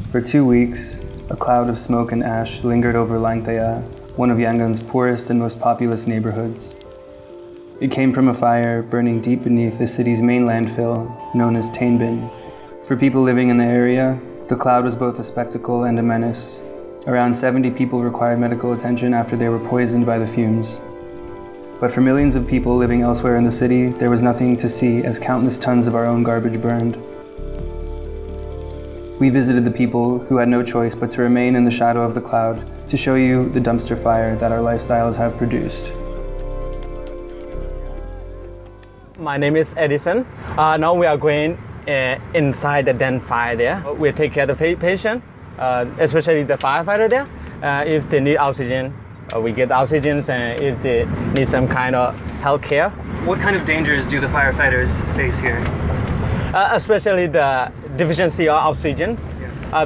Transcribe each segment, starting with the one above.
For 2 weeks, a cloud of smoke and ash lingered over Langthaya, one of Yangon's poorest and most populous neighborhoods. It came from a fire burning deep beneath the city's main landfill, known as Htein. For people living in the area, the cloud was both a spectacle and a menace. Around 70 people required medical attention after they were poisoned by the fumes. But for millions of people living elsewhere in the city, there was nothing to see as countless tons of our own garbage burned. We visited the people who had no choice but to remain in the shadow of the cloud to show you the dumpster fire that our lifestyles have produced. My name is Edison. Now we are going inside the den fire there. We take care of the patient, especially the firefighter there. If they need oxygen, we get oxygen, and if they need some kind of health care. What kind of dangers do the firefighters face here? Especially the deficiency of oxygen,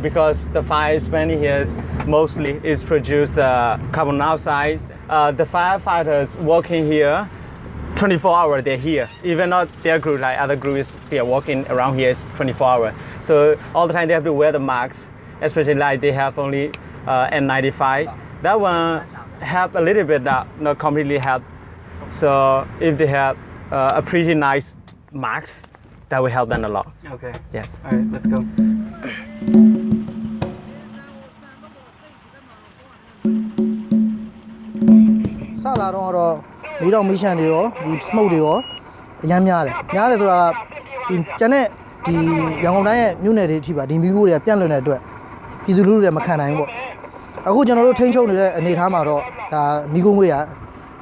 because the fire spreading here mostly is produce carbon dioxide. The firefighters working here 24 hours they're here. Even not their group, like other groups, they are walking around here 24 hours. So all the time they have to wear the masks, especially like they have only N95. That one help a little bit, not completely help. So if they have a pretty nice mask, that will help them a lot. Okay. Yes. All right, let's go. We don't miss any the smoke the Yamyare. Yare so in Janet, the young unity, the Migu, Piano network. Pidu Macana. A good general tension and Hamaro, Miguia,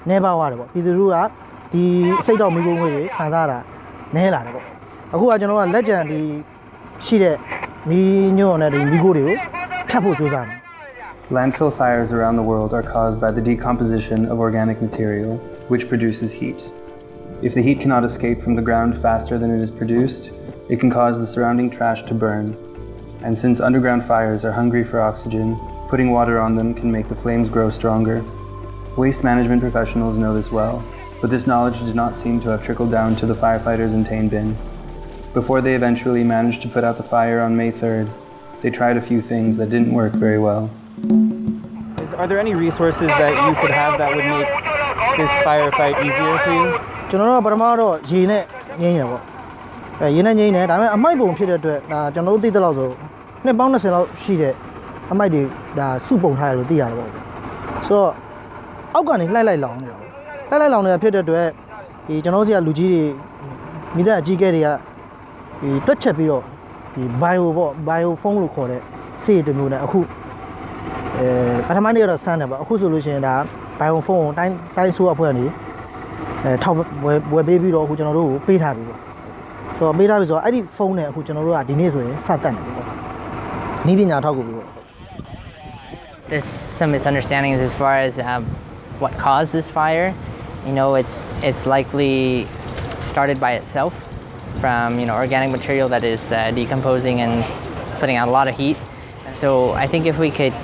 never water. Pidurua, the State of Migu, Kazara, Nela. A good general legend, the Shide, me knew on the Migurio, Capo Juzan. Landfill fires around the world are caused by the decomposition of organic material, which produces heat. If the heat cannot escape from the ground faster than it is produced, it can cause the surrounding trash to burn. And since underground fires are hungry for oxygen, putting water on them can make the flames grow stronger. Waste management professionals know this well, but this knowledge did not seem to have trickled down to the firefighters in Htein. Before they eventually managed to put out the fire on May 3rd, they tried a few things that didn't work very well. Are there any resources that you could have that would make this firefight easier for you? General Baramaro, Gene, Yena. I might be pitted to General Didalozo. Ne bonus out she I might do the soup on high with the other. So, I'm going to lie long. Lie long pitted to it. The Genosia Luigi, Mida Gigeria, the Dutch Biro, the biophone recorder, say the moon. But I'm not a son of a solution that biophone, time so upon top where baby or who general pay happy. So, beta is already phone who general at the Nizu, Satan. Needing our talk. There's some misunderstandings as far as what caused this fire. You know, it's likely started by itself from organic material that is decomposing and putting out a lot of heat. So I think if we could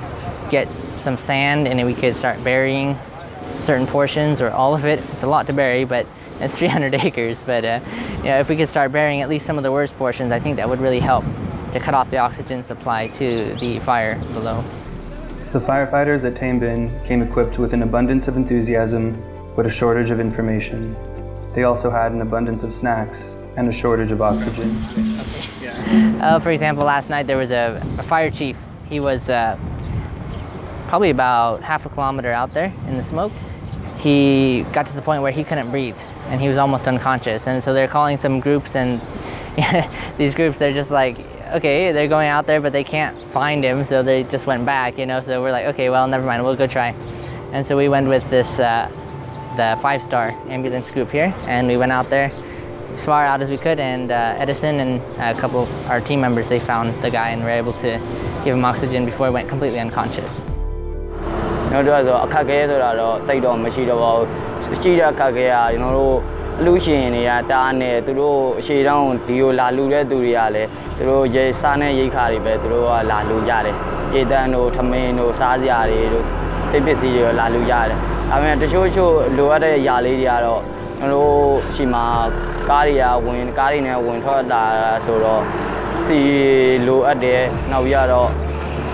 get some sand and we could start burying certain portions or all of it, it's a lot to bury, but it's 300 acres. But if we could start burying at least some of the worst portions, I think that would really help to cut off the oxygen supply to the fire below. The firefighters at Htein came equipped with an abundance of enthusiasm, but a shortage of information. They also had an abundance of snacks and a shortage of oxygen. For example, last night there was a fire chief. He was probably about half a kilometer out there in the smoke. He got to the point where he couldn't breathe and he was almost unconscious. And so they're calling some groups, and these groups, they're just like, okay, they're going out there, but they can't find him, so they just went back, so we're like, okay, well, never mind, we'll go try. And so we went with this, the 5-star ambulance group here, and we went out there as far out as we could, and Edison and a couple of our team members, they found the guy and were able to give him oxygen before he went completely unconscious. Lucian, Tane, Turo, she down, Dio La Lure Duriale, Turo, J. Sane Yikari, Petro, La Lujare, Jedano, Tameno, Saziari, Sepisi, La Lujare. I mean, to show Luade Yali Yaro, no Shima, Karia, when Karina went her, Soro, see Luade, now Yaro.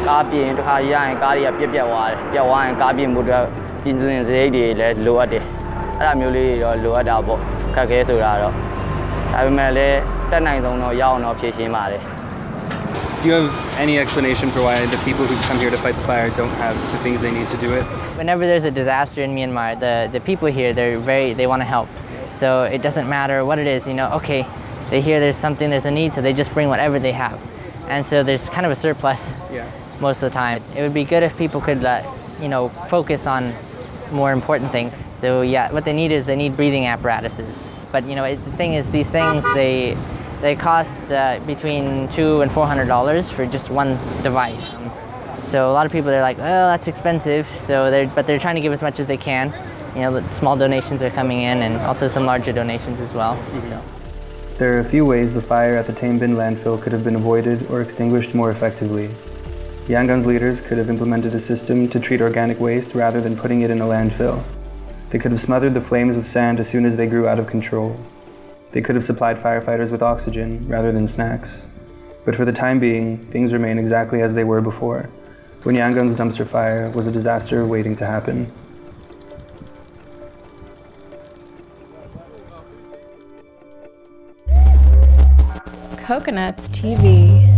ကားပြင်တစ်ခါရရင်ကားတွေကပြက်သွားတယ်ပြက်သွားရင်ကားပြင်မှုတွေပြင်စင်စရိတ်တွေလည်းလိုအပ်တယ်အဲ့ဒါမျိုးလေးတွေတော့လိုအပ်တာပေါ့ခက်ခဲဆိုတာတော့ဒါပေမဲ့လည်းတက်နိုင်ဆုံးတော့ရအောင်တော့ဖြည့်ရှင်းပါတယ် Do you have any explanation for why the people who come here to fight the fire don't have the things they need to do it? Whenever there's a disaster in Myanmar, the people here, they want to help. So it doesn't matter what it is, okay, they hear there's something, there's a need, so they just bring whatever they have. And so there's kind of a surplus most of the time. It would be good if people could, focus on more important things. So yeah, what they need is they need breathing apparatuses. But the thing is, these things, they cost between $200 and $400 for just one device. So a lot of people are like, oh, that's expensive. But they're trying to give as much as they can. Small donations are coming in, and also some larger donations as well. So. There are a few ways the fire at the Htein landfill could have been avoided or extinguished more effectively. Yangon's leaders could have implemented a system to treat organic waste rather than putting it in a landfill. They could have smothered the flames with sand as soon as they grew out of control. They could have supplied firefighters with oxygen rather than snacks. But for the time being, things remain exactly as they were before, when Yangon's dumpster fire was a disaster waiting to happen. Coconuts TV.